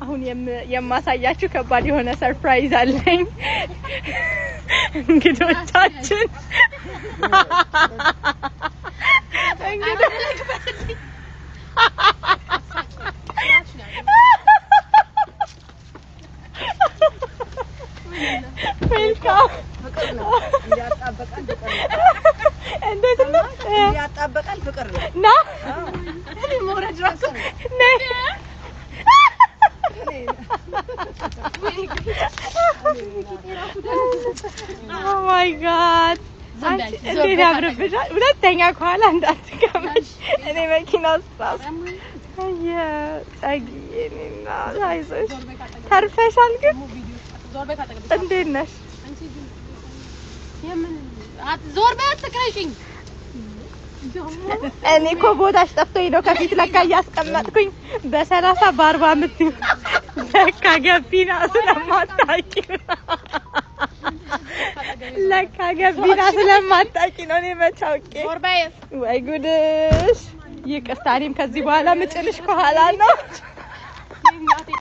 አሁን የማሳያችሁ ከባድ የሆነ ሰርፕራይዝ አለኝ እንግዶቻችን ያጣበቃል ፍቅር ነው ና እኔ ሞራጅ ራሱ ነይ Oh my god እንዴት ያምርብሻል ሁለተኛ ከኋላ እንዳትቀመጭ እኔ መኪና ውስጥ ጸጊዬና አይዞሽ ተርፈሻል ግን እንዴት ነሽ ዞር በይ አትቅረሽኝ እኔ እኮ ቦታሽ ጠፍቶኝ ነው ከፊት ለካ እያስቀመጥኩኝ በ30 በ40 አምጥዩ ለካ ገቢና ስለማታውቂ ነው እኔ መቻውቄ ዞር በይ ወይ ጉድሽ ይቅርታ እኔም ከዚህ በኋላ ምጭልሽ ከኋላ ነው